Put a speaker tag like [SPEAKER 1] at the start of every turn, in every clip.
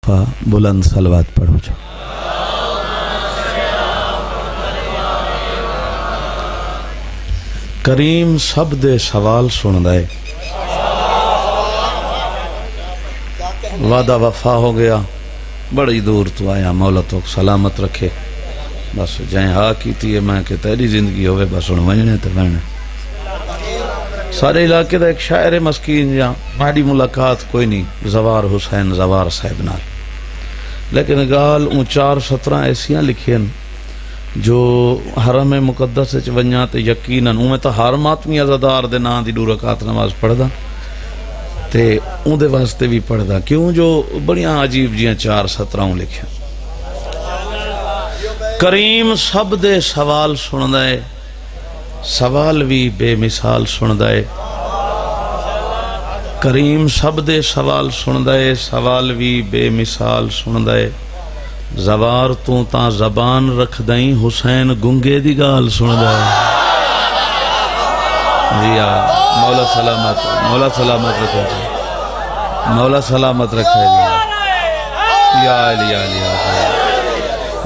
[SPEAKER 1] دفعہ بلند صلوات پڑھو جو۔ کریم سب دے سوال سن دے، وعدہ وفا ہو گیا، بڑی دور تو آیا، مولا تو سلامت رکھے، بس جائیں ہاں کیتی ہے میں کہ تیری زندگی ہوئے بس ان وجنے تے وینے۔ سارے علاقے دا ایک شاعر مسکین جہاں ماری ملاقات کوئی نہیں زوار حسین زوار صاحب نال، لیکن گال اون 4-17 ایسیاں لکھیں جو حرم مقدس وچ ونجاں تے یقیناً اون میں تو ہر ماتمی عزادار دے نام دی 2 رکعت نماز پڑھدا تے اون دے واسطے بھی پڑھدا، کیوں جو بڑیاں عجیب جیاں 4-17 لکھیں۔ کریم سب دے سوال سندا ہے، سوال بھی بے مثال سندا ہے۔ کریم سب دے سوال سندا ہے، سوال بھی بے مثال سندا ہے۔ زوار تو تا زبان رکھ دائیں حسین گنگے دی گال سندا ہے۔ جی مولا سلامت، مولا سلامت رکھے جی، مولا سلامت رکھے جی، یا علی یا علی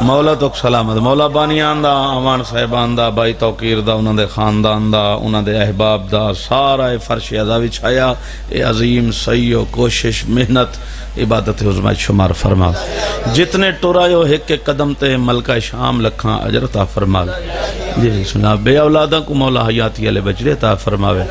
[SPEAKER 1] مولا تو سلامت، مولا بانی آندہ امان صاحبان دا، بائی توقیر دا، انہوں دے خاندان دا، انہوں دے احباب دا، سارا فرش عزا وچھایا، اے عظیم سعیو کوشش محنت عبادت عظمت شمار فرما، جتنے ٹورائیو ایک ایک قدم تے ملکہ شام لکھاں اجر عطا فرما۔ جی سنا بے اولاداں کو مولا حیاتی علی بجرے عطا فرماوے،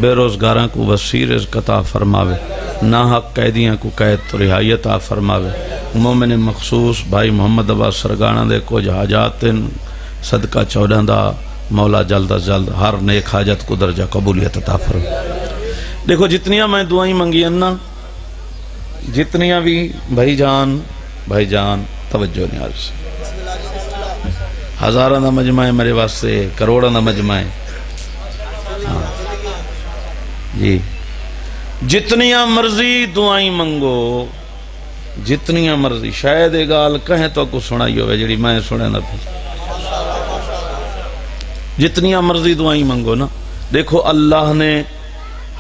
[SPEAKER 1] بے روزگاراں کو وسیع رزق عطا فرماوے، ناحق قیدیاں کو قید تو رہائی عطا فرماوے۔ مومن مخصوص بھائی محمد عباس سرگانہ دے کچھ حاجات صدقہ 14 دا مولا جلد از جلد ہر نیک حاجت کو درجہ قبولیت عطا فرمائے۔ دیکھو جتنیاں میں دعائیں منگی نا، جتنیاں بھی بھائی جان توجہ نہیں عرض، ہزاراں دا مجمع ہے میرے واسطے، کروڑاں دا مجمع ہے، جی جتنیاں مرضی دعائیں منگو، جتنیاں مرضی، شاید ایک گال کہیں تو کو سنائی ہوئے جڑی میں سنے نہ پھر، جتنیاں مرضی دعائیں منگو نا۔ دیکھو اللہ نے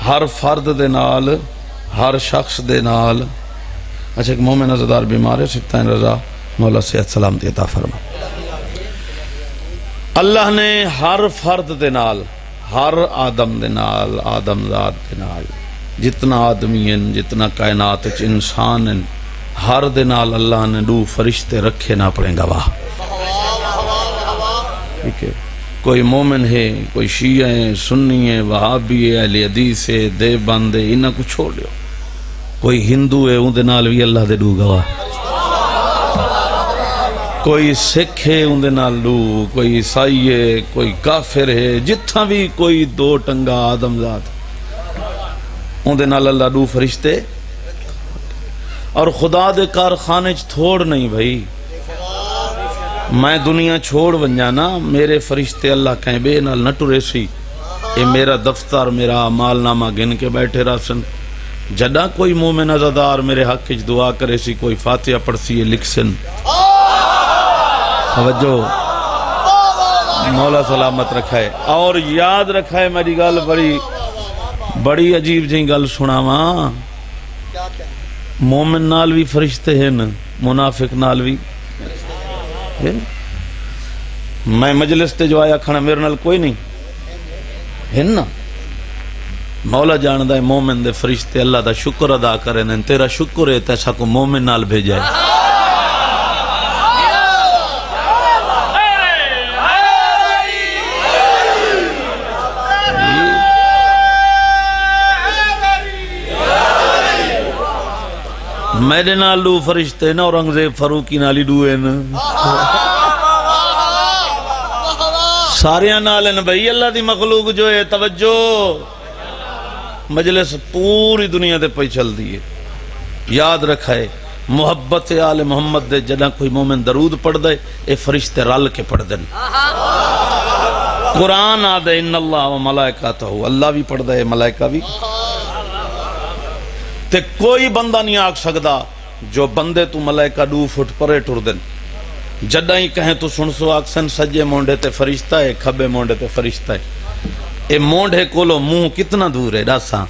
[SPEAKER 1] ہر فرد دے نال، ہر شخص دے نال، اچھا ایک مومن عزادار بیمار ہے، سکتائن رضا مولا صحت سلامتی عطا فرما، اللہ نے ہر فرد دے نال، ہر آدم دے نال، آدم ذات دے نال، جتنا آدمی ہیں، جتنا کائنات انسان ہیں، ہر دے نال اللہ نے 2 فرشتے رکھے نہ پڑیں گواہ، ٹھیک ہے؟ کوئی مومن ہے، کوئی شیعہ ہے، سنی ہے، وہابی ہے، اہل حدیث ہے، دیوبند ہے، انہاں کو چھوڑ لیو، کوئی ہندو ہے، ان دے نال بھی اللہ دے 2 گواہ، کوئی سکھ ہے، ان دے نال 2، کوئی عیسائی ہے، کوئی کافر ہے، جتھا بھی کوئی 2 ٹنگا آدم ذات، ان دے نال اللہ 2 فرشتے، اور خدا دے کارخانے تھوڑ نہیں بھائی، میں دنیا چھوڑ ونجانا، میرے فرشتے اللہ کہیں بے نال نہ ٹرے سی، اے میرا دفتر میرا اعمال نامہ گن کے بیٹھے راسن، جڑا کوئی مومن عزادار میرے حق وچ دعا کرے سی، کوئی فاتحہ پڑھ سی لکھ سن، توجہ مولا سلامت رکھائے۔ اور یاد رکھائے میری گل بڑی عجیب جی گل سناواں، مومن نال بھی فرشتے ہیں، منافق نال بھی، میں مجلس تے جو آیا کھانا میرے نال کوئی نہیں ہے نا، مولا جاندہ ہے مومن دے فرشتے اللہ دا شکر ادا کریں، تیرا شکر ہے تیسا کو مومن نال بھیجا ہے۔ میرے نال 2 فرشتے نا، اورنگزیب فاروقی نالی 2 ہیں، ساریاں نال ہیں بھئی اللہ دی مخلوق جو ہے، توجہ مجلس پوری دنیا دے پہ چل دیئے، یاد رکھائے محبت آل محمد دے جنہ کوئی مومن درود پڑھ دے، اے فرشتے رل کے پڑھ دیں، قرآن آدھے ان اللہ و ملائکاتہ، اللہ بھی پڑھ دے ملائکہ بھی، تے کوئی بندہ نہیں آگ سکدا جو بندے تو ملائکہ 2 فٹ پرے ٹر دن، جڈا ہی کہیں تو سن سو آکسن سجے مونڈے تے فرشتہ ہے، کھبے مونڈے تے فرشتہ ہے، اے مونڈے کولو منہ کتنا دور ہے ڈاساں،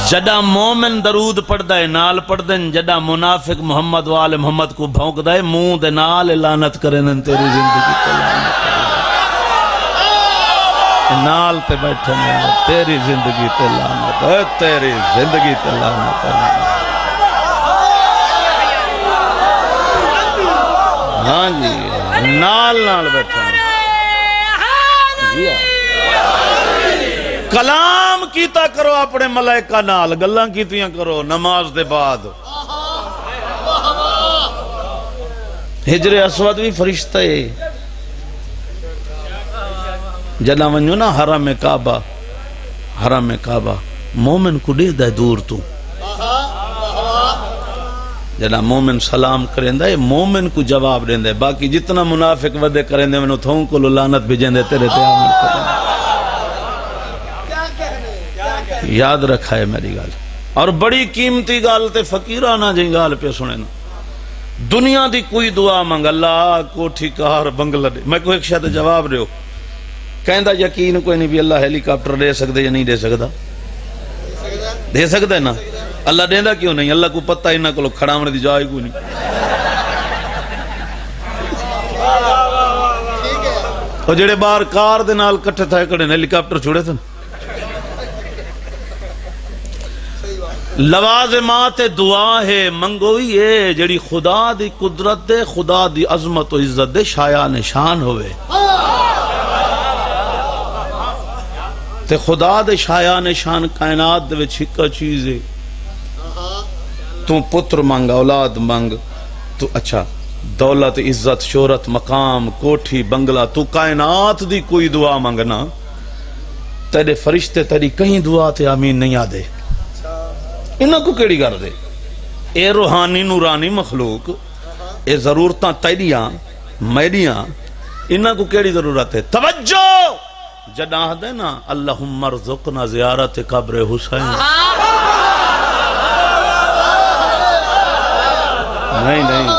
[SPEAKER 1] جڈا مومن درود پڑھدا ہے نال پڑھدن، جڈا منافق محمد وال محمد کو بھونکدا ہے منہ دے نال لعنت کرن تیری زندگی تے لعنت نال تے بیٹھے تیری زندگی تے لعنت ہے، تیری زندگی تے لعنت ہے۔ ہاں جی نال نال بیٹھے جی کلام کیتا کرو اپنے ملائکہ نال، گلاں کیتیاں کرو نماز دے بعد۔ حجر اسود بھی فرشتہ ہے، جدا ونجو نا حرم کعبہ، حرم کعبہ مومن کو دے دے دور تو، جدا مومن سلام کریں دے مومن کو جواب دیں دے، باقی جتنا منافق ودے کریں دے منو تھوں کو لعنت بھیجیں دے تیرے تے آمن کریں دے۔ یاد رکھا ہے میری گال، اور بڑی قیمتی گال تے فقیرانہ جی گال پہ سنے نا، دنیا دی کوئی دعا منگ اللہ کوٹھی کار بنگلہ دے، میں کوئی ایک شاید جواب رہے ہو کہندہ یقین کوئی نہیں بھی اللہ ہیلی کاپٹر دے سکتے یا نہیں دے سکتا، دے سکتا ہے نا، اللہ دیندہ کیوں نہیں، اللہ کو پتہ ہی نہ کلو کھڑا مرے دی جائے کو نہیں۔ اور جڑے بار کار دے نال کٹھے تھائے کڑے ہیلی کاپٹر چھوڑے تھے، لوازمات دعا ہے منگوئی ہے جڑی خدا دی قدرت دے، خدا دی عظمت و عزت دے شایع نشان ہوئے، تے خدا دے شایع نشان کائنات دے وچ ہکا چیز ہے، تو پتر مانگ اولاد مانگ تو اچھا دولت عزت شہرت مقام کوٹھی بنگلہ، تو کائنات دی کوئی دعا مانگنا تیرے فرشتے تیری کہیں دعا تے آمین نہیں آدے، انہاں کو کیڑی کر دے، اے روحانی نورانی مخلوق، اے ضرورتاں تیریاں میریاں، انہاں کو کیڑی ضرورت ہے؟ توجہ جڑا دے نا اللہم ارزقنا زیارت قبر حسین، نہیں نہیں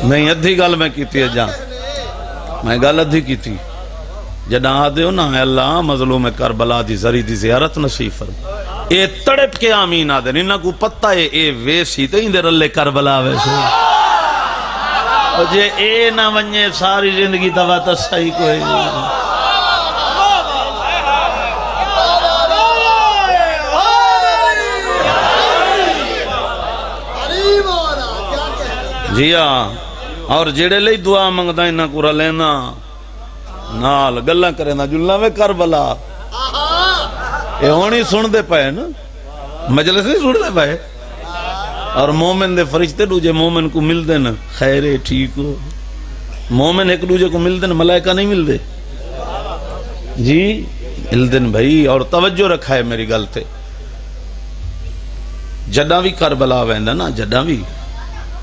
[SPEAKER 1] نہیں ادھی گل میں کیتی ہے جان، میں گل ادھی کیتی، جڑا آدھے ہو نا اللہ مظلوم کربلا دی زری دی زیارت نصیب فرما، اے تڑپ کے آمین آدھے، انہاں کو پتہ ہے اے ویسی تے اندر اللہ کربلا ویسے، اور جے اے نہ ونجے ساری زندگی توا تا صحیح کوئی جی ہاں، اور جڑے لئی دعا منگدا انہاں کو رلینا نال گلاں کرنا جلنا میں کربلا، اے ہونی سن دے پائے نا، مجلس نہیں سن دے پائے، اور مومن دے فرشتے دوجے مومن کو مل دے نا خیر ٹھیک ہو، مومن ایک دوجے کو مل دے نا ملائکہ نہیں مل دے جی مل دے بھائی، اور توجہ رکھا ہے میری گل تے، جڈا بھی کربلا ویندا نا جڈا بھی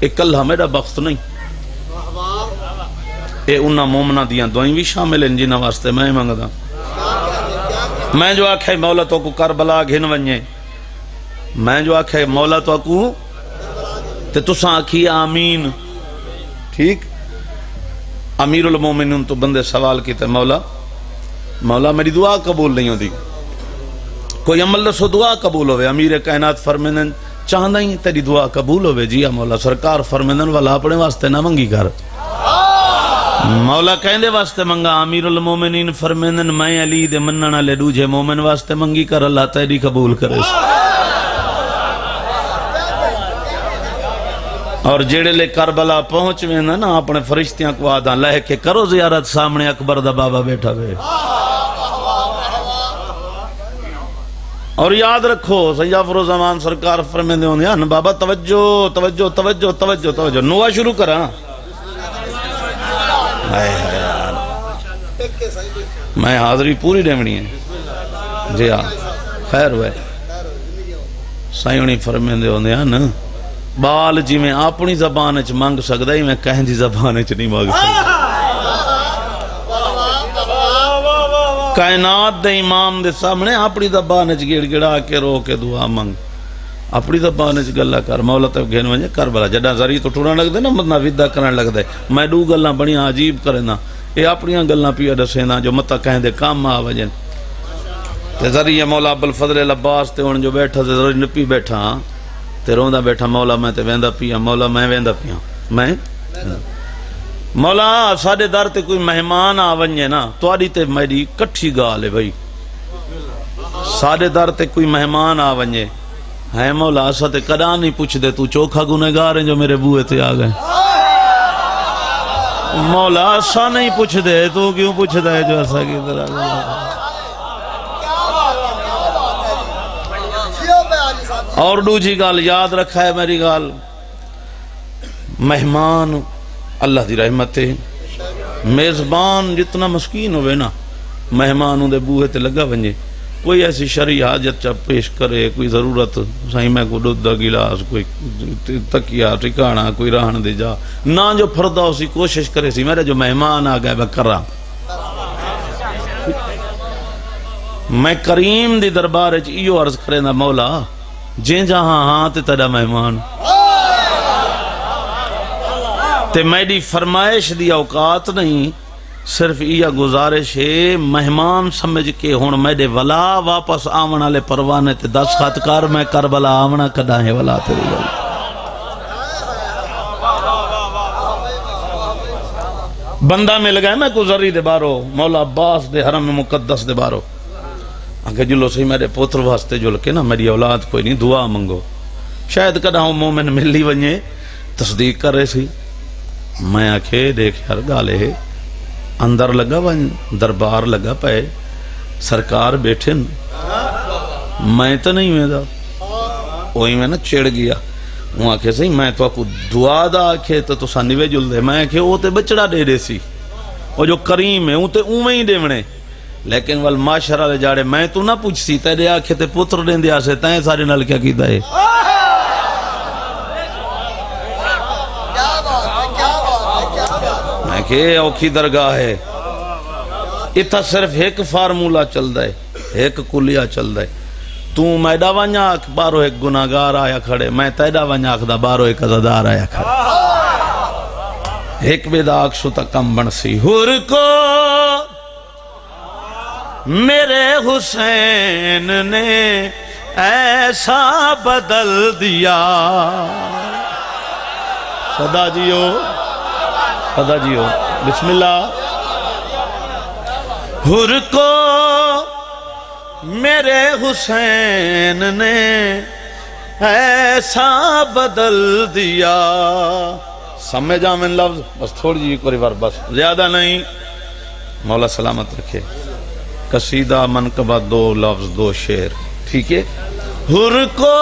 [SPEAKER 1] اکلہ میرا بخت نہیں، اے انہاں مومنہ دیاں دعائیں بھی شامل ہیں جنہاں واسطے میں منگدا، میں جو آکھے مولا تو کو کربلا گھن ونجے، میں جو آکھے مولا تو کو تے تساں آکھی آمین، ٹھیک، امیر المومنین تو بندے سوال کیتے مولا مولا میری دعا قبول نہیں ہوتی، کوئی عمل رسو دعا قبول ہوئے، امیر کائنات فرمیندن چاہندہ ہی تیری دعا قبول ہوئے، جی مولا سرکار فرمیندن والا اپنے واسطے نہ منگی کر، مولا کہندے واسطے منگا، امیر المومنین فرمیندن میں علی دے مننا لے دوجے مومن واسطے منگی کر، اللہ تیری قبول کرے، اور جیڑے لے کربلا پہنچ میں نا اپنے فرشتیاں کو آدھا لہ کے کرو زیارت سامنے اکبر دا بابا بیٹھا بے، اور یاد رکھو سید افروز زمان سرکار فرمیندے ہوندے ہیں بابا توجہ توجہ توجہ توجہ توجہ نوا شروع کرا، میں حاضری پوری ڈیمنی ہے جی ہاں خیر ہوئے، سائیونی فرمیندے ہوندے ہیں نا بال جی میں اپنی زبان اچ مانگ سکدا ہی میں کہیں دی زبان اچ نہیں مانگ سکدا، کائنات دے امام دے سامنے اپنی زبان اچ گڑ گڑا کے رو کے دعا مانگ، اپنی زبان اچ گلا کر، مولا تے گھن ونجے کربلا جڈا زری تو ٹرن لگ دے نا مطلب ودا کرن لگ دے، میں دو گلاں بڑیاں عجیب کرنا، اے اپنی گلاں پیا دسینا جو متا کہیں دے کام آ وجن، تے ذریعہ مولا ابوالفضل العباس تے ہن جو بیٹھا تے ذری نپی بیٹھا تے روندا بیٹھا مولا میں تے ویندا پیا مولا میں ویندا پیا میں مولا ساڈے در تے کوئی مہمان آ ونجے نا تواڈی تے میری کٹھی گال ہے بھائی ساڈے در تے کوئی مہمان آ ونجے ہے مولا اسا تے کدا نہیں پوچھ دے تو چوکھا گنہگار ہے جو میرے بوئے تے آ گئے مولا اسا نہیں پوچھ دے تو کیوں پوچھ دے جو اسا کی طرح اور دوجی گال یاد رکھا ہے میری گال مہمان اللہ دی رحمت ہے میزبان جتنا مسکین ہوئے نا مہمان دے بوہے تے لگا ونجے کوئی ایسی شرعی حاجت چا پیش کرے کوئی ضرورت سائیں میں کو دودھ دا گلاس کوئی تکیہ ٹھکانا کوئی رہن دے جا نہ جو پھردا اسی کوشش کرے سی میرے جو مہمان آ گئے میں کر رہا میں کریم دی دربار ایو عرض کرے نا مولا جیں جہاں ہاں تے تیرا مہمان تے میری فرمائش دی اوقات نہیں صرف یہ گزارش ہے مہمان سمجھ کے ہون میرے ولا واپس آونا لے پروانے تے دس خط کر میں کربلا آونا کدا ہے ولا تیری ولا بندہ مل گئے میں گزری دے بارو مولا عباس دے حرم مقدس دے بارو آگے جلو سی میرے پوتر واسطے جل کے نا میری اولاد کوئی نہیں دعا منگو شاید کدا ہوں مومن ملی ونجے تصدیق کر رہے سی میں آکھے دیکھ یار گالے ہے اندر لگا ون دربار لگا پائے سرکار بیٹھے میں تو نہیں ہوئے دا وہی میں نا چڑ گیا وہ آکھے سی میں تو آپ کو دعا دا آکھے تو سانیوے جل دے میں آکھے وہ تے بچڑا دے دے سی وہ جو کریم ہے وہ تے اومیں ہی دے منے لیکن والماشرہ لے جاڑے میں تو نہ پوچھ سی تیرے آکھے تے پتر دیں دیا سے تائیں سارے نال کیا کیتا ہے میں کہ اوکھی درگاہ ہے اتھا صرف ایک فارمولہ چل دائے ایک کلیہ چل دائے تو میڈا ونیا بارو ایک گناہگار آیا کھڑے میں تیڈا ونیا دا بارو ایک عزدار آیا کھڑے ایک بیداغ شتا کم بنسی ہر کو میرے حسین نے ایسا بدل دیا صدا جیو بسم اللہ ہر کو میرے حسین نے ایسا بدل دیا سمجھا من لفظ بس تھوڑی جی کوئی بار بس زیادہ نہیں مولا سلامت رکھے قصیدہ منقبہ دو لفظ دو شعر ٹھیک ہے ہر کو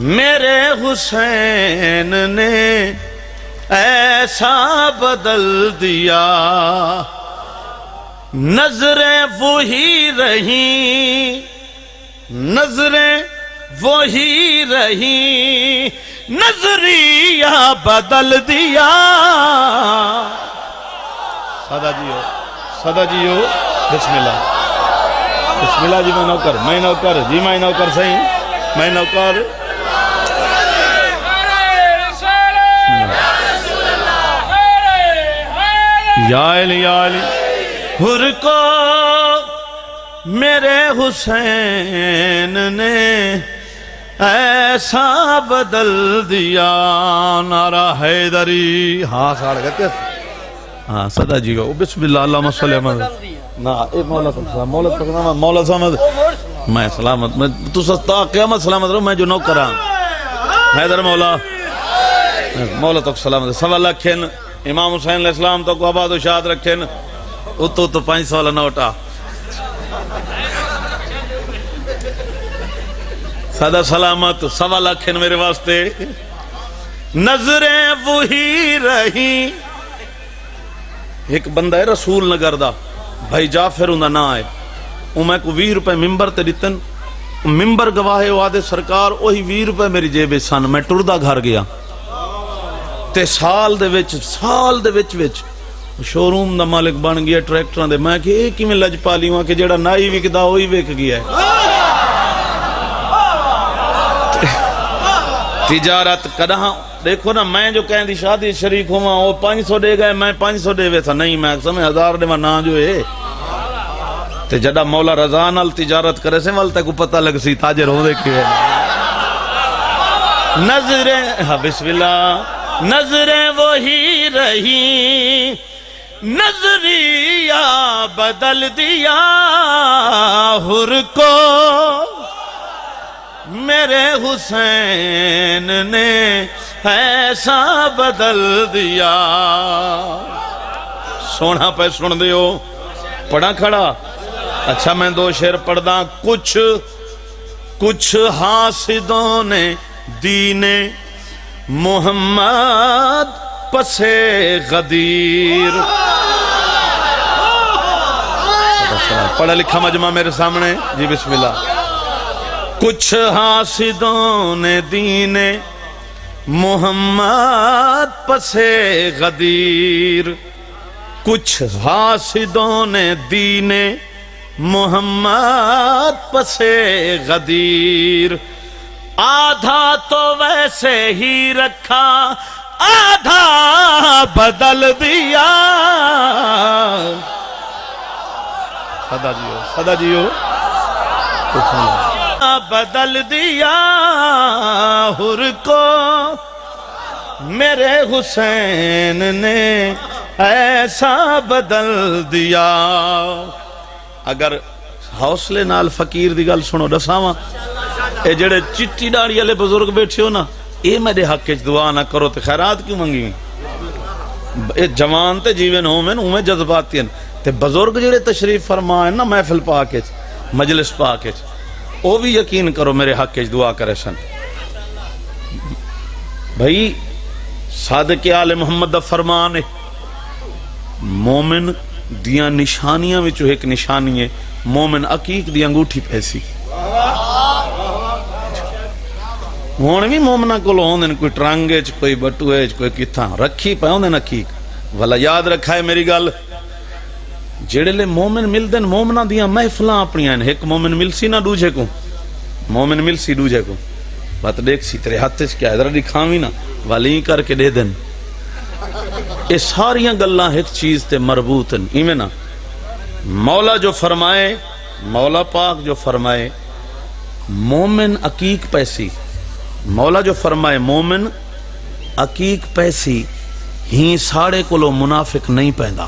[SPEAKER 1] میرے حسین نے ایسا بدل دیا نظریں وہی رہیں نظریہ بدل دیا صدا جیو بسم اللہ جی میں نوکر جی میں نوکر صحیح میں نوکر یا علی ہر کو میرے حسین نے ایسا بدل دیا نعرہ حیدری ہاں ساڑھ گئے ہاں صدا جی گو بسم اللہ اللہم صلی اللہ علیہ نا اے مولا سلامت میں سلامت تو سستا قیامت سلامت رہو میں جو نو کرا حیدر مولا تک سلامت سوا لکھن امام حسین علیہ السلام تو کو آباد و شاد رکھن تو 500 نوٹا صدا سلامت سوا لکھن میرے واسطے نظریں وہی رہی ایک بندہ ہے رسول نگر دا بھائی جعفر ہوں دا نا ہے میں کو 20 روپے ممبر تے دیتن ممبر گواہے وعدے سرکار وہی 20 روپے میری جیبے سن میں ٹردہ گھر گیا تے سال دے وچ شوروم دا مالک بن گیا ٹریکٹران دے میں کہ ایک ہی میں لج پالی ہوں کہ جیڑا نائی وکدا ہوئی وک گیا ہے تجارت کدہاں دیکھو نا میں جو کہیں دی شادی شریک ہوں وہ 500 دے گئے میں 500 دے وے تھا نہیں میں سمیں 1000 دے میں نا جو ہے تے جڑا مولا رضا نال تجارت کرے سے ول تک پتہ لگ سی تاجر ہوندے کی ہے نظریں ہاں بسم اللہ نظریں وہی رہی نظریہ بدل دیا حر کو میرے حسین نے ایسا بدل دیا سونا پہ سن دیو پڑھا کھڑا اچھا میں دو شعر پڑھ دا کچھ حاسدوں نے دین محمد پسے غدیر پڑھا لکھا مجمع میرے سامنے جی بسم اللہ کچھ حاسدوں نے دین محمد پسے غدیر کچھ حاسدوں نے دین محمد پسے غدیر آدھا تو ویسے ہی رکھا آدھا بدل دیا صدا جیو بدل دیا حر کو میرے حسین نے ایسا بدل دیا اگر حوصلے نال فقیر دی گل سنو دساواں اے جڑے چٹی داڑھی والے بزرگ بیٹھے ہو نا اے میرے حق وچ دعا نہ کرو تے خیرات کیوں منگی اے جوان تے جیون ہوویں اوویں جذباتی ہیں تے بزرگ جڑے تشریف فرما ہیں نا محفل پاک وچ مجلس پاک وچ او بھی یقین کرو میرے حق وچ دعا کرے سن بھائی صادق آل محمد دا فرمان ہے مومن دیاں نشانیاں وچوں ایک نشانی ہے مومن عقیق دی انگوٹھی پیسی ہون بھی مومنہ کولو ہوندن کوئی ٹرانگے چ کوئی بٹوئے چ کوئی کتھاں رکھی پے ہوندن عقیق والا یاد رکھا ہے میری گل جڑے لے مومن ملدن مومنہ دیاں محفلاں اپنیاں ایک مومن ملسی نہ دوجے کو مومن ملسی دوجے کو بات دیکھ سی تیرے ہاتھ سے کیا ادھر دکھاویں نا والی کر کے دے دن یہ ساریاں گلاں ایک چیز تے مربوط ہیں ایویں نا مولا جو فرمائے مولا پاک جو فرمائے مومن عقیق پیسی مولا جو فرمائے مومن عقیق پیسی ہی ساڑے کولو منافق نہیں پیندا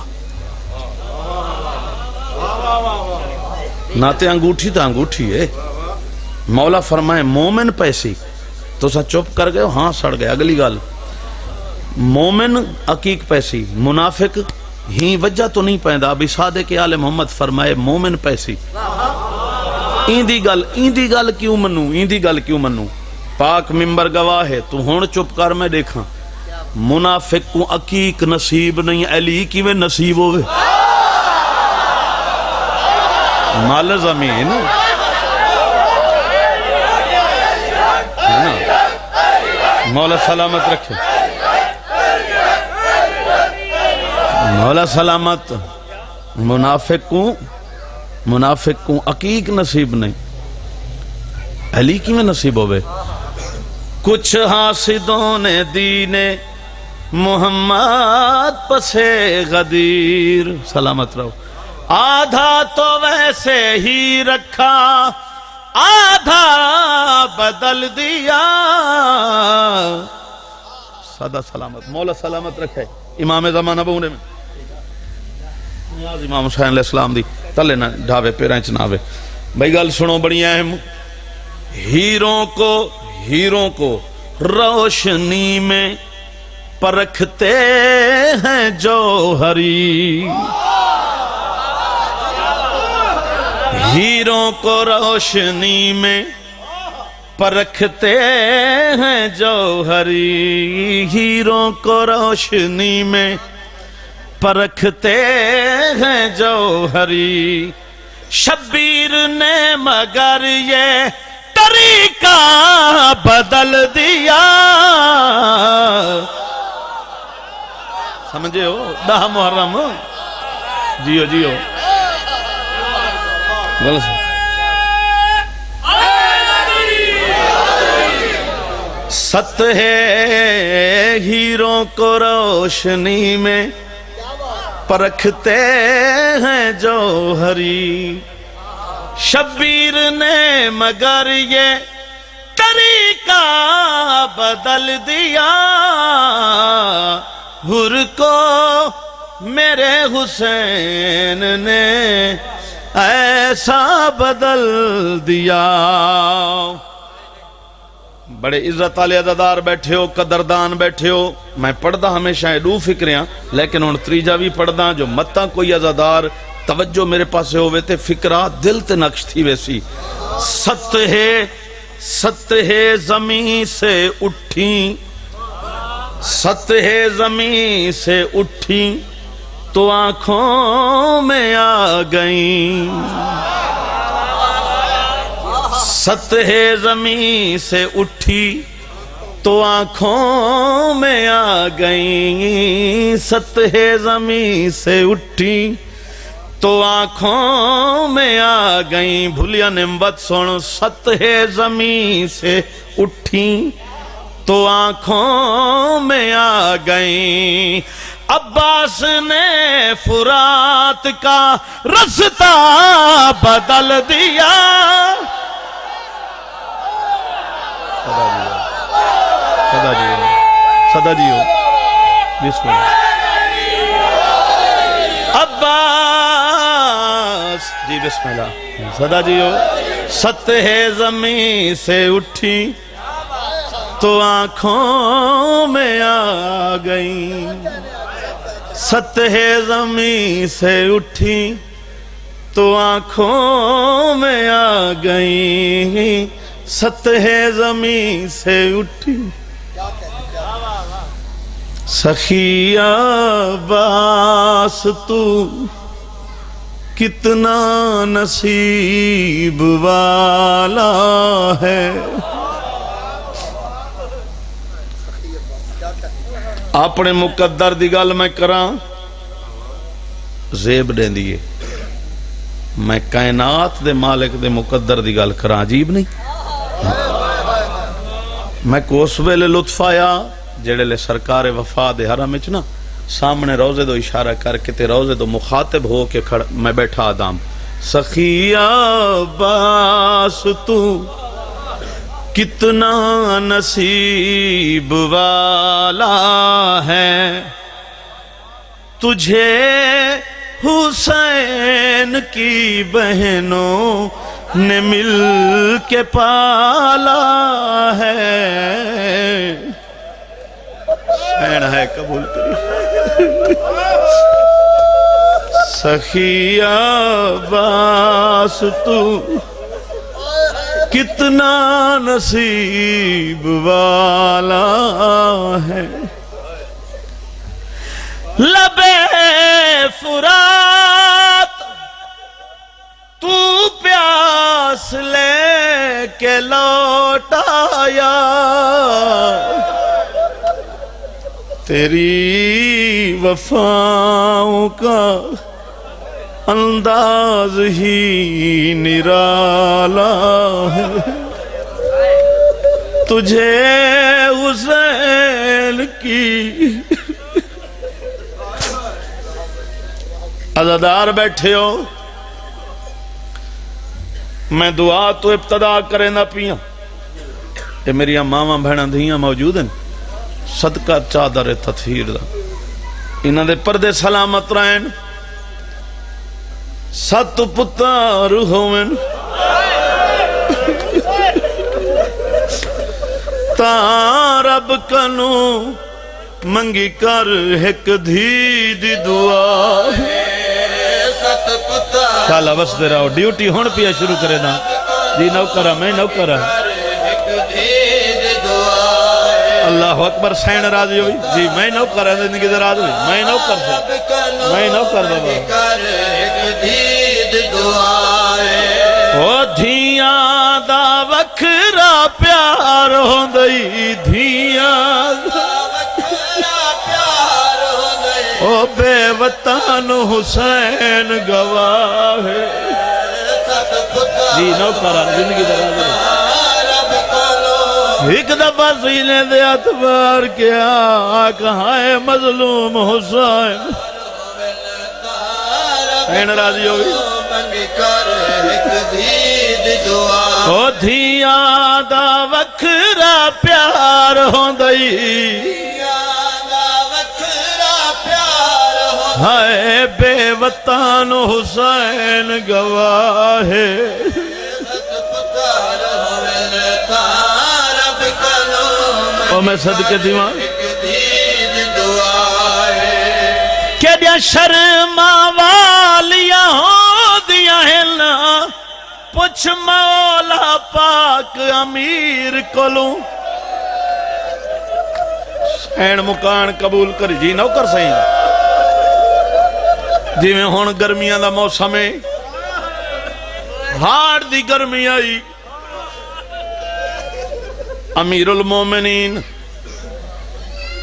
[SPEAKER 1] ناتے انگوٹھی تا انگوٹھی ہے مولا فرمائے مومن پیسی تو سا چپ کر گئے ہاں سڑ گئے اگلی گال مومن عقیق پیسی منافق ہی وجہ تو نہیں پیندا ابھی صادق آل محمد فرمائے مومن پیسی ایندی گل کیوں منوں پاک ممبر گواہ ہے تو ہون چپ کر میں دیکھاں منافق کو عقیق نصیب نہیں علی کی میں نصیب ہوئے مال زمین مولا سلامت رکھے مولا سلامت منافق کو عقیق نصیب نہیں علی کی میں نصیب ہوئے کچھ حاسدوں نے دین محمد پسے غدیر سلامت رہو آدھا تو ویسے ہی رکھا آدھا بدل دیا سادہ سلامت مولا سلامت رکھے امام زمانہ بونے میں نیاز امام حسین علیہ السلام دی تلے نہ ڈھاوے پیرانچ ناوے بھائی گل سنو بڑی اہم ہیروں کو روشنی میں پرکھتے ہیں جوہری ہیروں کو روشنی میں پرکھتے ہیں جوہری ہیروں کو روشنی میں پرکھتے ہیں جوہری شبیر نے مگر یہ طریقہ بدل دیا سمجھے ہو 10 محرم جیو ست ہے ہیروں کو روشنی میں پرکھتے ہیں جوہری شبیر نے مگر یہ طریقہ بدل دیا، حر کو میرے حسین نے ایسا بدل دیا۔ بڑے عزت والے عزادار بیٹھے ہو، قدردان بیٹھے ہو، میں پڑھدا ہمیشہ دو فکریاں، لیکن ہن تریجا بھی پڑھدا جو متا کوئی عزادار توجہ میرے پاسے ہوئے تے فکرہ دل تے نقش تھی ویسی۔ سطح زمین سے اٹھیں، سطح زمین سے اٹھیں تو آنکھوں میں آ گئیں، سطح زمین سے اٹھی تو آنکھوں میں آ گئیں، سطح زمین سے اٹھی تو آنکھوں میں آ گئیں۔ بھولیا نمبت سن، سطح زمین سے اٹھی تو آنکھوں میں آ گئیں۔ عباس نے فرات کا رستہ بدل دیا، صدا جیو بسم اللہ۔ عباس جی بسم اللہ، صدا جیو۔ سطح زمین سے اٹھی تو آنکھوں میں آ گئیں، سطح زمین سے اٹھی تو آنکھوں میں آ گئیں، سطح زمین سے اٹھی۔ سخی عباس تو کتنا نصیب والا ہے، اپنے مقدر دی گل میں کراں زیب دیں دیئے، میں کائنات دے مالک دے مقدر دی گل کراں عجیب نہیں؟ میں کو اس ویلے لطف آیا جڑے لے سرکار وفا دے حرم وچ نا سامنے روزے دو اشارہ کر کے تے روزے دو مخاطب ہو کے میں بیٹھا آدم، سخی عباس تو کتنا نصیب والا ہے، تجھے حسین کی بہنوں نے مل کے پالا ہے، حسین ہے قبول کری۔ سخی عباس تو کتنا نصیب والا ہے، لبے فرات تو پیاس لے کے لوٹ آیا، تیری وفاؤں کا انداز ہی نرالا ہے، تجھے حسین کی عزادار بیٹھے ہو، میں دعا تو ابتدا کرے نہ پیاں، یہ میری ماما بہناں دھیاں موجود ہیں، صدقہ چادر تطہیر دا، انہاں دے پردے سلامت رہن، ست پتر ہوئن تا رب کنو منگی کر ایک دھی دی دعا، کالا بس دے رہا ہو ڈیوٹی ہون پیا شروع کرے نا جی، نوکرہ میں نوکرہ، اللہ اکبر سین راضی ہوئی جی، میں نوکرہ زندگی دے راضی ہوئی، میں نوکر سے میں نوکر بابا، او دھیاں دا وکھرا پیار ہوندئی، دھیاں او بے وطن حسین گواہ ہے جی، نوکرہ زندگی دے راضی ہوئی۔ ایک دفعہ سینے دے اتبار کیا کہاں ہے مظلوم حسین، این راضی ہوگی
[SPEAKER 2] منگ کر ایک دید دعا
[SPEAKER 1] او دھیاں دا وکھرا پیار ہوندئی ہائے بے وطن حسین گواہ او میں صدقے دیوان کہ دیا شرما والیاں ہو دیا ہے نا پوچھ مولا پاک امیر کولوں سین مکان قبول کر جی نو کر سہیں جی میں ہون گرمیاں دا موسم ہے ہار دی گرمی آئی امیر المومنین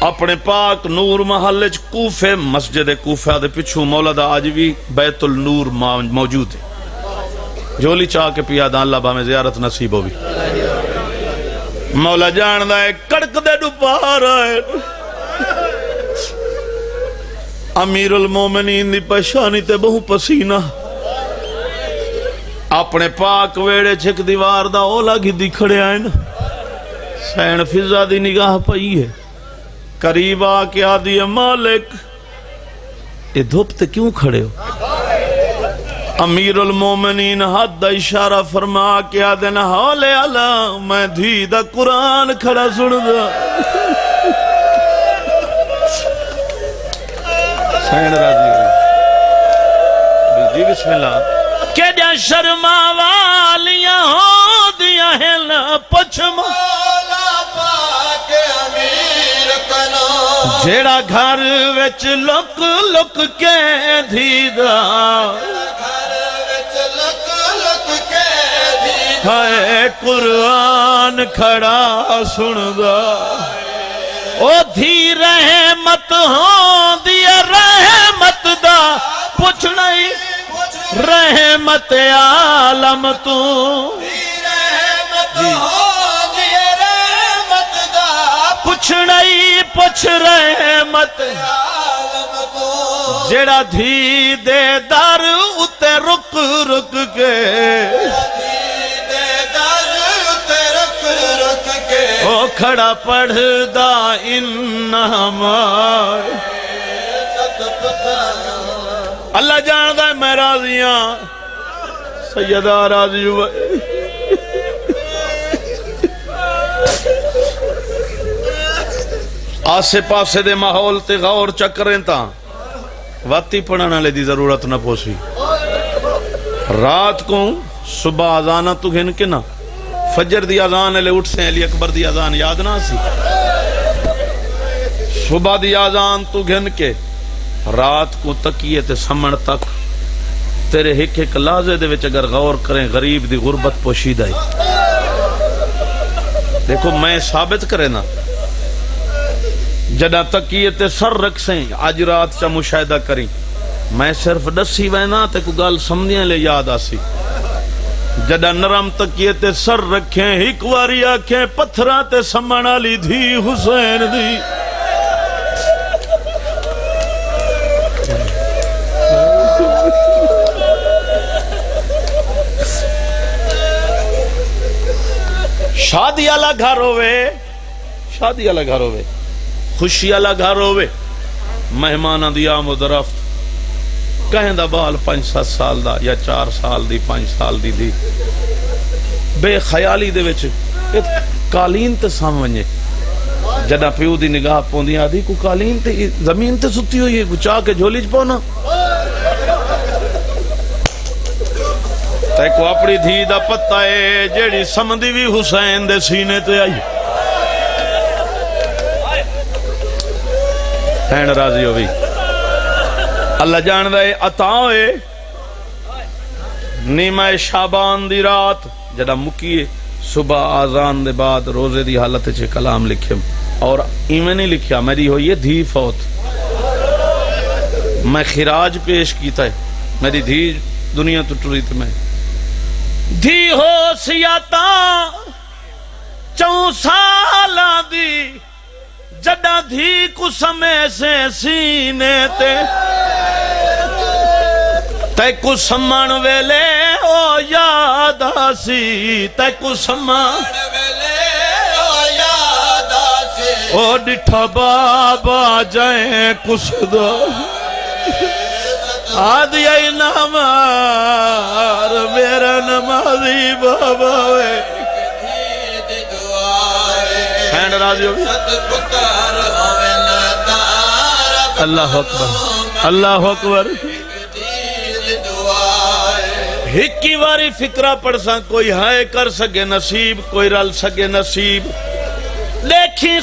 [SPEAKER 1] اپنے پاک نور محلج کوفے مسجد کوفہ دے پچھو مولا دا آج بھی بیت النور موجود ہے جولی چاہ کے پیا دا اللہ با میں زیارت نصیب ہوئی مولا جان دا ایک کڑک دے ڈوپا رہا ہے امیر المومنین دی پہشانی تے بہو پسینہ اپنے پاک ویڑے چھک دیوار دا اولا گی دی کھڑے آئے نا سین فضا دی نگاہ پئی ہے قریب آکے آدھی مالک یہ دھوپ تے کیوں کھڑے ہو امیر المومنین حد دا اشارہ فرما کے آدھے نا حولے علا میں دھی دا قرآن کھڑا سن دا سین راضی ہوئی جی بسم اللہ کہ جا شرما والیاں ہو دیا ہے نا پچھما جیڑا گھر وچ لک لک کے دھیدا ہائے قرآن کھڑا سندا او دھی رحمت ہوں دیا رحمت دا پوچھنا ہی رحمت عالم تو پوچھنا ہی پوچھ رحمت جیڑا دھی دے در اتے رک رک کے او کھڑا پڑھ دا انہما اللہ جاندہ ہے میں راضیاں سیدہ راضی ہوئے آسے پاسے دے ماحول تے غور چکریں تا واتی پڑھانا لے دی ضرورت نہ پوسی رات کو صبح آزانہ تو گھن کے نا فجر دی آزان لے اٹھ سے علی اکبر دی آزان یاد نہ سی صبح دی آزان تو گھن کے رات کو تکیے تے سمن تک تیرے ہک ہک لازے دے وچ اگر غور کریں غریب دی غربت پوشیدہ ہے دیکھو میں ثابت کرے نا جڑا تکیے تے سر رکھ سیں آج رات چا مشاہدہ کریں میں صرف دسی وینا تے کو گال سمجھیں لے یاد آسی جڑا نرم تکیے تے سر رکھیں ہک واری آکھیں پتھرا تے سمنا لی دھی حسین دی شادی والا گھر ہوئے شادی والا گھر ہوئے خوشی والا گھر ہوئے مہمانہ دی آمد رفت کہیں دا بال 5-7 سال دا یا 4 سال دی 5 سال دی دی بے خیالی دے وچ قالین تے سامنے جڑا پیو دی نگاہ پوندی آدھی کو قالین تے زمین تے ستی ہوئی ہے گچا کے جھولی چ پونا تے کو اپنی دھی دا پتہ ہے جیڑی سمندی بھی حسین دے سینے تے آئی این راضی ہوئی اللہ جان دے عطا ہوئے نیمہ شعبان دی رات جڑا مکیے صبح آزان دے بعد روزے دی حالت چھے کلام لکھے اور ایمیں نہیں لکھیا میری ہوئی ہے دھی فوت میں خراج پیش کیتا ہے میری دھی دنیا تو ٹری تھی میں دھی ہو سیاتا 4 سالہ دی جڑا دھی کو سمے سے سینے تے تیکو سمان ویلے او یاد آسی تیکو سمان او ڈٹھا بابا جائیں کس دا آدھی آئی نامار میرا نمازی بابا وے ہینڈ راضی ہوگی اللہ اکبر اللہ اکبر ہکی واری فکرہ پڑھ ساں کوئی ہائے کر سکے نصیب کوئی رل سکے نصیب دیکھی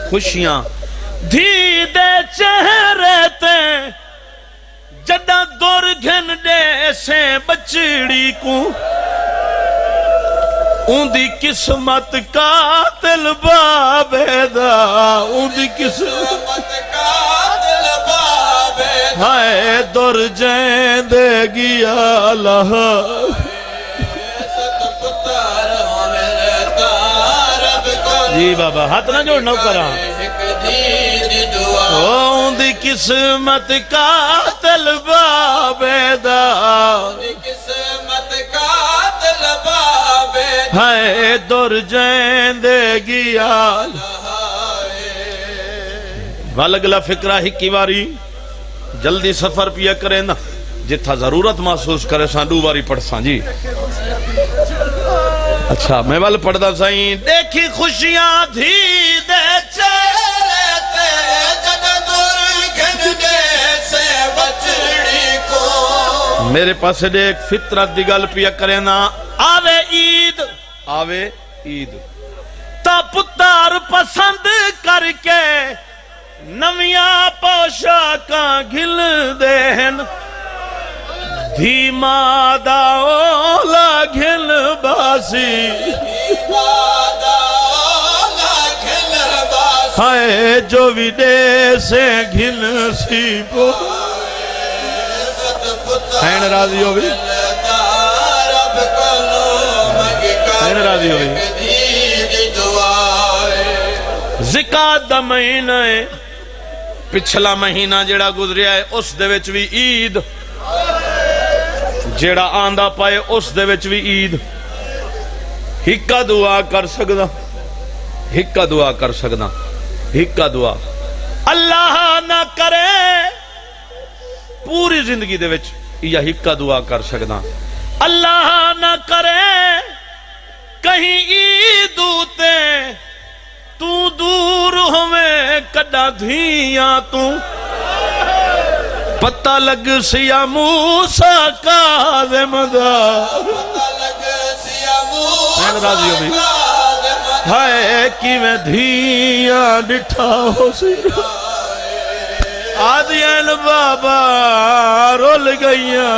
[SPEAKER 1] خوشیاں دھی دے چہرے تے جڈا دور گھن دے سے بچڑی کو اون دی قسمت قاتل بابے دا اون دی قسمت قاتل بابے دا ہائے دور جائیں دے گیا اللہ جی بابا ہاتھ نہ جوڑ نو کرا اون دی قسمت قاتل بابے دا ہائے دور جائیں دے گیا والگلا فکرہ ہکی واری جلدی سفر پیا کریں نا جتھا ضرورت محسوس کرے ساں دو باری پڑھ ساں جی اچھا میں وال پڑھ دا سائیں دیکھی خوشیاں دھی دے چہرے تے جد دور گھن دے سے بچڑی کو میرے پاس دیکھ فطرت دی گل پیا کریں نا آوے عید تا پتار پسند کر کے نویاں پوشاکاں گھل دین دھی مادا اولا گھل باسی ہائے جو بھی دے سے گھل سی پو ہین راضی ہو بھی ہین راضی ہو بھی زکات دا مہینہ ہے پچھلا مہینہ جڑا گزریا ہے اس دے وچ بھی عید جڑا آندہ پائے اس دے وچ بھی عید ہکا دعا کر سکدا ہکا دعا اللہ نہ کرے پوری زندگی دے وچ یا ہکا دعا کر سکدا اللہ نہ کرے کہیں عید ہوتے تو دور ہوئے کڈا دھیاں تو پتہ لگ سیا موسیٰ کاظم دا میں راضی ہو بھی ہائے کی میں دھیاں ڈٹھا ہو سی آدھیان بابا رول گئیاں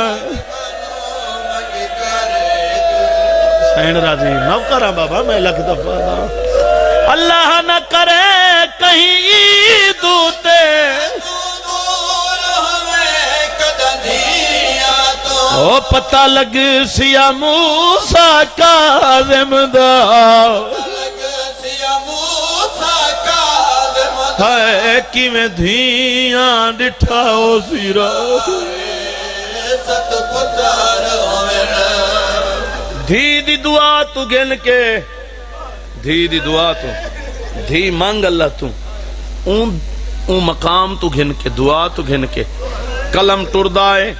[SPEAKER 1] سین راضی نوکرہ بابا میں لکھ دفعہ دا اللہ نہ کرے کہیں عید ہوتے او پتہ لگ سیا موسیٰ کاظم دا ہائے کی میں دھیاں ڈٹھا ہو سیرا دھی دی دعا تو گن کے دھی دی دعا تو دھی مانگ اللہ تو اون مقام تو گھن کے دعا تو گھن کے قلم ٹردائے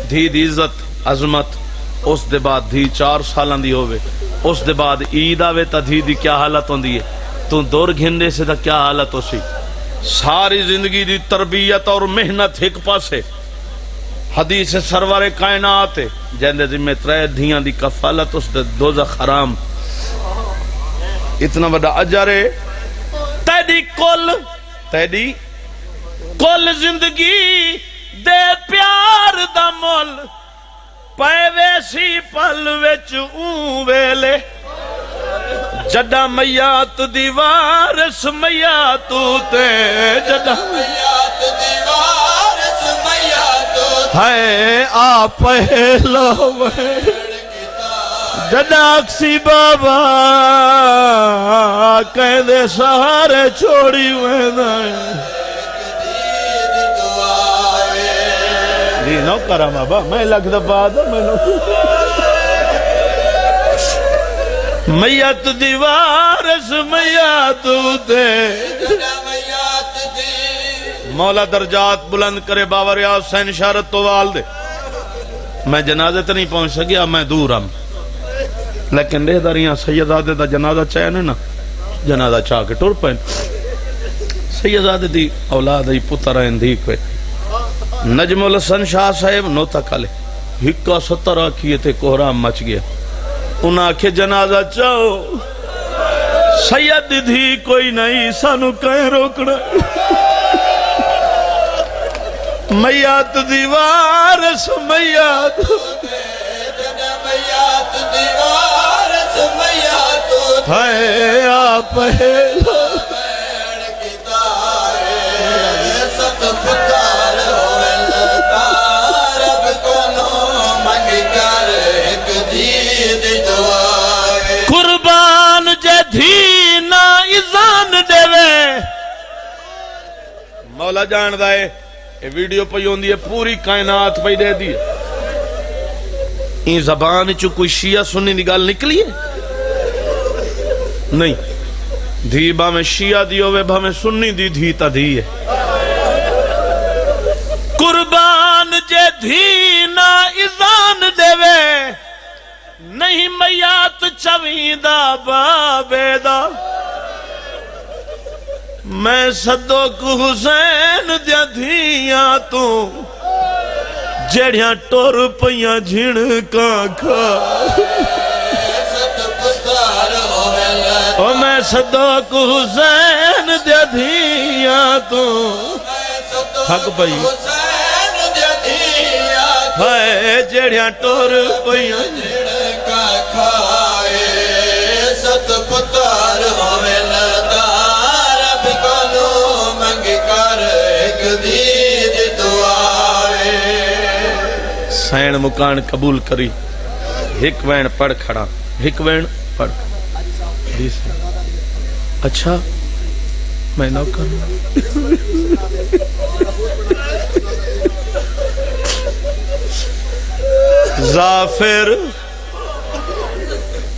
[SPEAKER 1] دھی دی عزت عظمت اس دے بعد دھی 4 سالان دی ہوئے اس دے بعد عید آوے تا دھی دی کیا حالت ہوں دی ہے تو دور گھننے سے تا کیا حالت ہو سی ساری زندگی دی تربیت اور محنت ایک پاسے حدیث سرور کائنات جہندے ذمہ 3 دھیاں دی کفالت اس دے دوزخ حرام اتنا بڑا اجر ہے تیری کل زندگی دے پیار دا مول پائے ویسی پل وچ اون ویلے جڈا میات دیوارس میاتو تے جڈا میات دیوارس میاتو ہائے آ پہلا جڈا اکسی بابا کہیں دے سہارے چھوڑی ہوئے دائیں نو کرا بابا میں لکھ دفعہ دا میں نو میت دیوارس میات دے مولا درجات بلند کرے باور یا حسین شارت تو وال دے میں جنازے تے نہیں پہنچ سکیا میں دور ہم لیکن رہ داریاں سیدادے دا جنازہ چاہنے نا جنازہ چاہ کے ٹور پہن سیدادے دی اولاد ای پتر ہیں دی کوئی نجم الحسن شاہ صاحب نوتا کالے ہکا 70 کیے تھے کوہرام مچ گیا انہاں آکھے جنازہ چاہو سید دھی کوئی نہیں سانو کہیں روکنا میات دیوارس میات ہے آپ ہے قربان جے دھی نا ایزان دے وے مولا جان دائے یہ ویڈیو پہ ہوندی ہے پوری کائنات پہ دے دی این زبان چو کوئی شیعہ سنی نگال نکلی ہے نہیں دھی با میں شیعہ دی ہوئے با میں سنی دی دھی تا دی ہے قربان جے دھی نا ایزان دے وے نہیں میات چویدہ بابیدہ میں صدق حسین دیا دھیاں تو جڑیاں ٹور پیاں جھنکاں کھا او میں صدق حسین دیا دھیاں تو حق پئی ہے جڑیاں ٹور پیاں جھنکاں کھائے ست پتار ہوئے لدار اب کلو منگ کر ایک دید دعائے سین مکان قبول کری ہک وین پڑھ کھڑا ہک وین پڑھ اچھا میں نہ کروں ظافر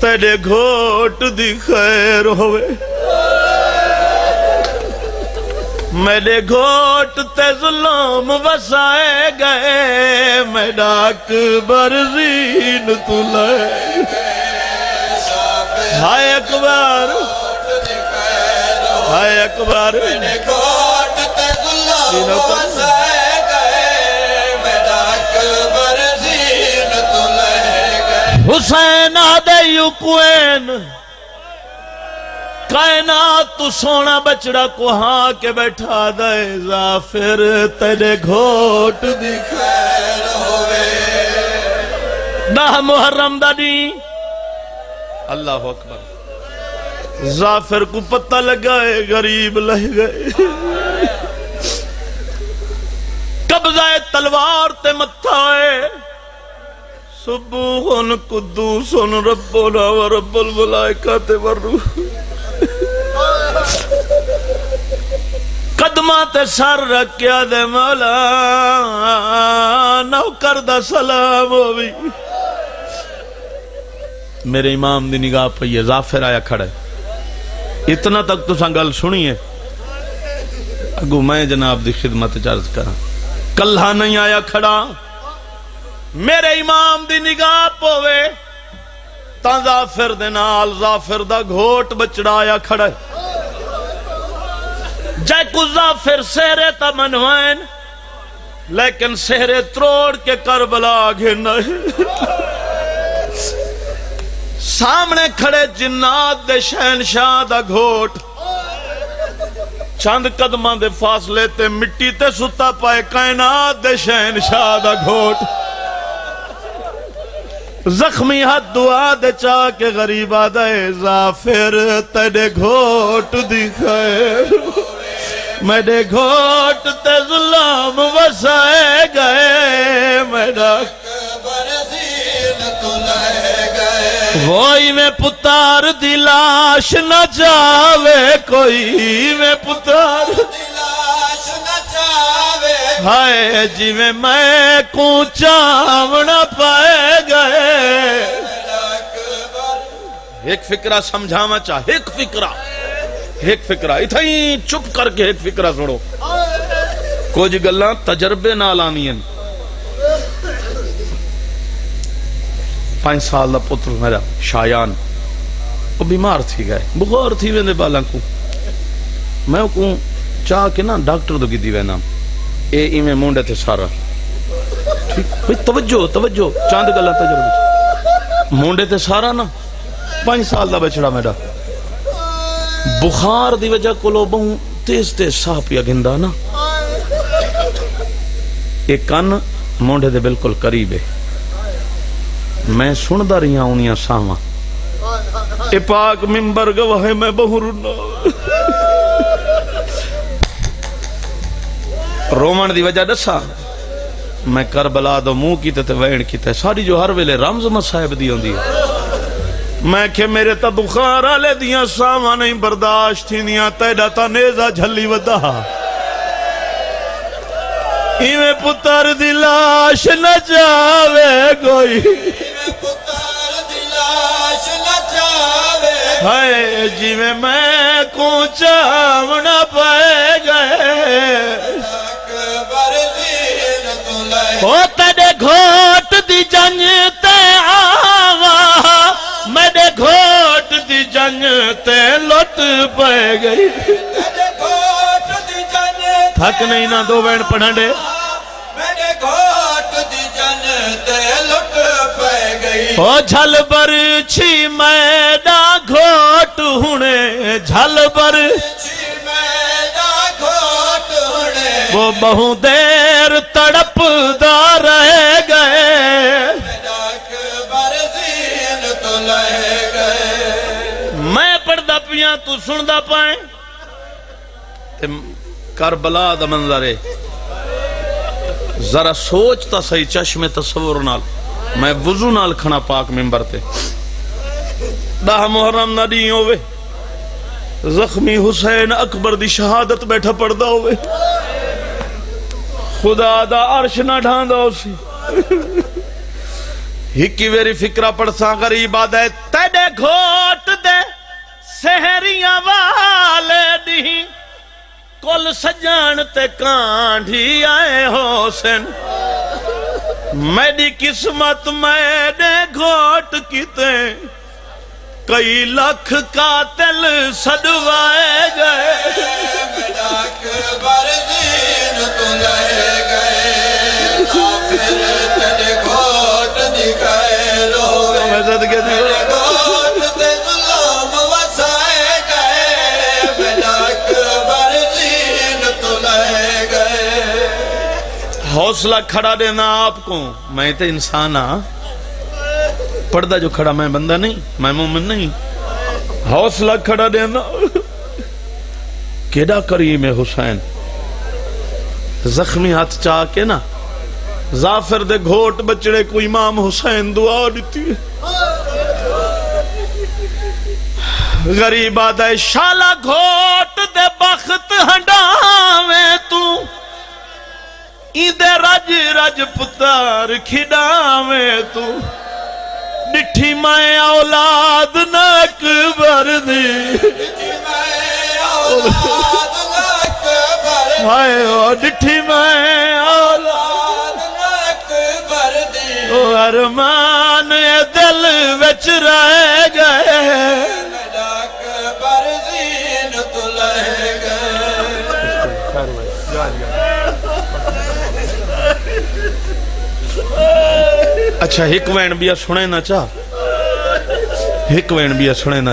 [SPEAKER 1] تیرے گھوٹ دی خیر ہوئے میرے گھوٹ تے ظلم وسائے گئے میں ڈاک برزین تو لائے ہائے اکبر ہائے اکبر میرے گھوٹ تے ظلم وسائے گئے میں ڈاک برزین تو لائے گئے حسین آدھے یکوین کائنات تو سونا بچڑا کو ہاں کے بیٹھا دے ظافر تیرے گھوٹ دی خیر ہوئے 10 محرم دا دی اللہ اکبر ظافر کو پتہ لگائے غریب لہ گئے قبضہ تلوار تے متھائے سبوحن قدوسن ربنا و رب الملائکات والروح قدمات سر رکھیا دے مولا نوکر دا سلام ہوئی میرے امام دی نگاہ پہ یہ ظافر آیا کھڑا ہے اتنا تک تو سنگل سنیے اگو میں جناب دی خدمت چارج کرا کلہ نہیں آیا کھڑا میرے امام دی نگاہ پوے تا ظافر دے نال ظافر دا گھوٹ بچڑا آیا کھڑا ہے جائے کو ظافر سہرے تا منوائن لیکن سہرے تروڑ کے کربلا آگے نہیں سامنے کھڑے جنات دے شہنشاہ دا گھوٹ چند قدماں دے فاصلے تے مٹی تے ستا پائے کائنات دے شہنشاہ دا گھوٹ زخمی ہاتھ دعا دے چاہ کے غریبہ دے ظافر تیرے گھوٹ دی خیر میرے گھوٹ تے ظلم وسائے گئے میرا وہی میں پتار دی لاش نہ جاوے کوئی میں پتار دی لاش نہ جاوے ہائے جی میں کو چاونا پائے گئے ایک فکرہ سمجھاما چاہ ایک فکرہ اتھائی چپ کر کے ایک فکرہ سنو کچھ گلاں تجربے نال آنیاں 5 سال دا پتر میرا شایان وہ بیمار تھی گئے بخار تھی ویندے بالاں کو میں کو چاہ کے نا ڈاکٹر دو کی دی وینا اے ایمیں مونڈے تے سارا توجہ چاند گلا تجربے مونڈے تے سارا نا 5 سال دا بچڑا میرا بخار دی وجہ کو لو بہوں تیز ساہ پیا گھندا نا ایک کن مونڈے دے بالکل قریب ہے میں سندا رہی ہوں انیاں ساواں اے پاک منبر گواہ میں بہو رومن دی وجہ دسا میں کربلا دو منہ کیتے تے وین کیتے ساری جو ہر ویلے رمز مصائب دی ہوندی ہے میں کہ میرے تا بخار آلے دیاں ساواں نہیں برداشت تھی دیاں تیڈا تا نیزہ جھلی ودا ایویں پتر دی لاش نہ جاوے کوئی ہائے جی میں کو چاونا پائے گئے او تیرے گھوٹ دی جنج تے آوا میرے گھوٹ دی جنج تے لٹ پائے گئی تھک نہیں نہ دو بین پڑھن دے میرے گھوٹ دی جنج تے لٹ پائے گئی او جھل بر چھی میڈا گھوٹ ہونے جھل بر چھی میڈا گھوٹ ہونے وہ بہو دیر تڑپ دا رہ گئے میں پڑھدا پیاں تو سندا پائیں کربلا دا منظرے ذرا سوچتا صحیح چشم تصور نال میں وضو نال کھنا پاک ممبر تے 10 محرم نہ دی ہوئے زخمی حسین اکبر دی شہادت بیٹھا پڑھدا ہوئے خدا دا عرش نہ ڈھاندا اسی ہکی ویری فکرہ پڑھساں غریب آدھے تیڑے گھوٹ دے سہریاں والے دی کل سجان تے کانڈھی آئے حسین میری قسمت میرے گھوٹ کیتے کئی لاکھ قاتل صدوائے گئے میرا اکبر دین تو لے گئے کافر تیرے گھوٹ دکھائے روے میرے گھوٹ تے ظلم وسائے گئے میرا اکبر دین تو لے گئے حوصلہ کھڑا دینا آپ کو میں تے انسان ہاں پردہ جو کھڑا میں بندہ نہیں میں مومن نہیں حوصلہ کھڑا دینا کیڑا کریم حسین زخمی ہاتھ چاہ کے نا زافر دے گھوٹ بچڑے کو امام حسین دعا دیتی غریب آدھے شالا گھوٹ دے بخت ہنڈاویں تو ایدے رج رج پتار کھڑاویں تو ڈٹھی میں اولاد نہ اکبر دی ڈٹھی میں اولاد نہ اکبر دی ڈٹھی میں اولاد نہ اکبر دی او ارمان دل وچ رہ گئے میرا اکبر زین تو لے گئے اچھا ہک وین بیا سنے نہ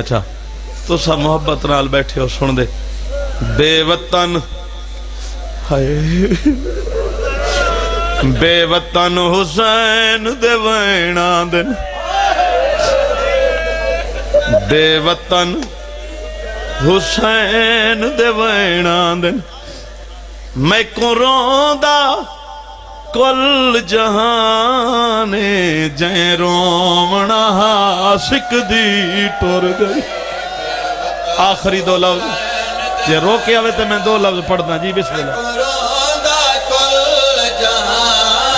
[SPEAKER 1] چاہ تو سا محبت نال بیٹھے ہو سن دے بے وطن حسین دے وینا دن بے وطن حسین دے وینا دن میں کو روندا کل جہان جائیں رومنا ہاسک دی ٹور گئی آخری 2 لفظ جے روکے آوے تو میں 2 لفظ پڑھنا جی بسم اللہ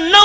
[SPEAKER 1] 9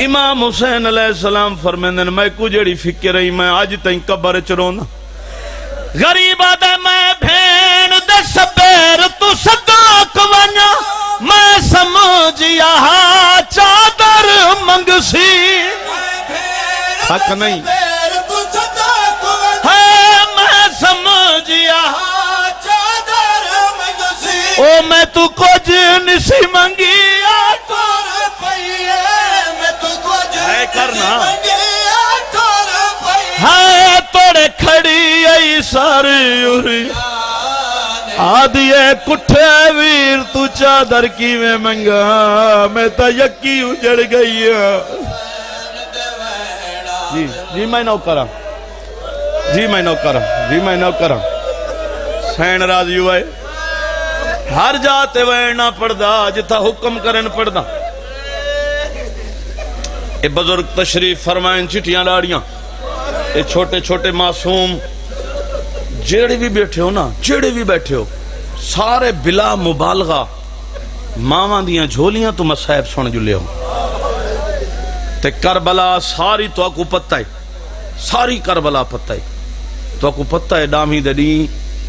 [SPEAKER 1] امام حسین علیہ السلام فرمیندن میں کو جڑی فکر رہی میں آج تائیں قبر چ رونا غریبا دے میں بھین دے سبیر تو صداق ونیا میں سمجھیا چادر منگسی حق نہیں ہے میں سمجھیا او میں تو کچھ نسی منگی ہے کرنا ہے توڑے کھڑی ای ساری اوری آدھیے کٹھے ویر تو چادر کی میں منگا میں تا یکی اجڑ گئی جی میں نو کرا جی میں نو کرا جی میں نو کرا سین راضی ہوئے ہر جاتے ویڑنا پڑدا جتا حکم کرن پڑدا اے بزرگ تشریف فرمائن چٹیاں لاڑیاں اے چھوٹے چھوٹے معصوم جیڑے بھی بیٹھے ہو نا جیڑے بھی بیٹھے ہو سارے بلا مبالغہ ماما دیاں جھولیاں تو مسائب سن جلے ہو تے کربلا ساری تو اکو پتہ ہے ساری کربلا پتہ ہے تو اکو پتہ ہے ڈامی دے دی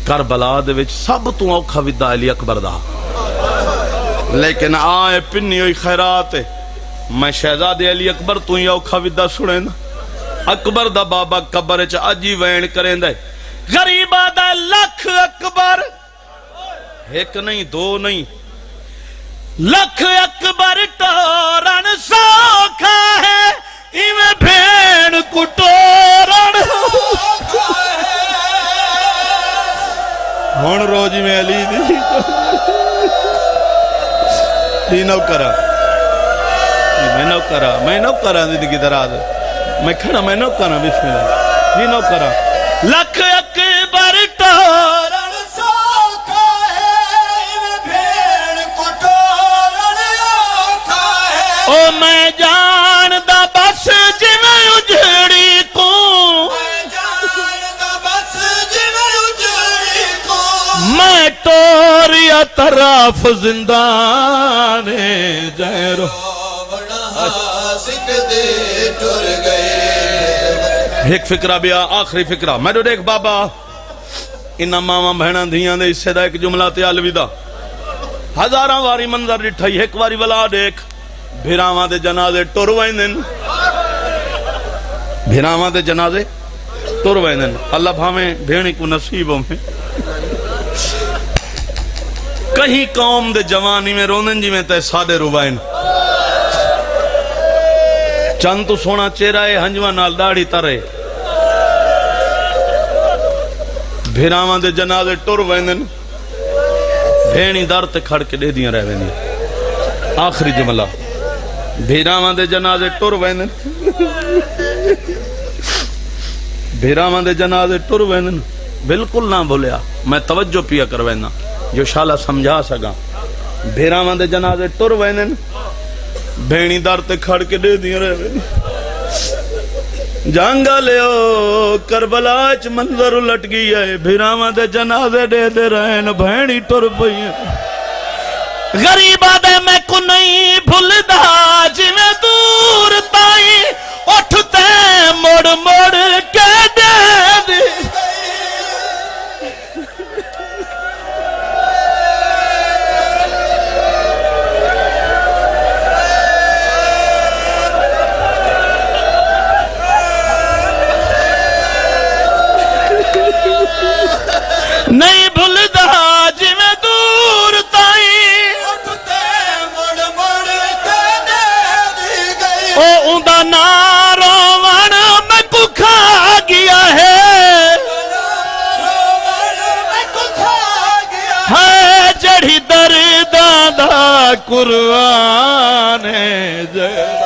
[SPEAKER 1] کربلا دے وچ سب تو اوکھا ودا علی اکبر دا لیکن آئے پنی ہوئی خیرات ہے میں شہزاد علی اکبر تو ہی اوکھا ودا سنے نا اکبر دا بابا قبر چ اجی وین کریں دے غریبہ دا لکھ اکبر ایک نہیں دو نہیں لکھ اکبر ٹورن سوکھا ہے ایویں بھین کٹورن ہون روجی میں علی دی نو کرا میں نو کرا زندگی دراز میں کھڑا میں نو کرا بسم اللہ جی نو کرا لکھ اکبر ٹورن
[SPEAKER 2] سوکھا ہے بھیڑ کٹورن اوکھا ہے
[SPEAKER 1] او میں جان دا بس جی میں اجڑی کو میں ٹوریا طرف زندان جائرو ایک فکرہ بھی آخری فکرہ میں دیکھ بابا انہا ماما بہنہ دھیاں دے اس سے دا ایک جملہ تیالوی دا ہزاراں واری منظر ڈٹھائی ایک واری بلا دیکھ بھیراواں دے جنازے ٹور وائندن بھیراواں دے جنازے ٹور وائندن اللہ بھامیں بھیڑی کو نصیبوں میں کہیں قوم دے جوانی میں روندن جی میں تے سادے روائن چند تو سونا چہرہ ہنجوہ نال داڑھی ترے بھیراواں دے جنازے ٹور ویندن بھینی دار تے کھڑ کے دے دیاں رہ ویندی آخری جملہ بھیراواں دے جنازے ٹور ویندن بھیراواں دے جنازے ٹور ویندن بالکل نہ بھولیا میں توجہ پیا کر ویندنا جو شالہ سمجھا سکا بھیراواں دے جنازے ٹور ویندن بھینی دار تے کھڑ کے دے دیاں رہ ویندی جانگا لیو کربلا چ منظر لٹ گئی ہے بھیراواں دے جنازے دے دے رہن بھینی ٹر پئی غریبا دے میں کو نہیں بھولدا جویں دور تائی اٹھتے مڑ مڑ کے دے دے نہیں بھولدا جویں دور تائی
[SPEAKER 2] اٹھتے مڑ مڑ کے دے دی گئی
[SPEAKER 1] او اوندا نارو ون میں کو کھا گیا ہے ہے جڑی درداں دا قرآن ہے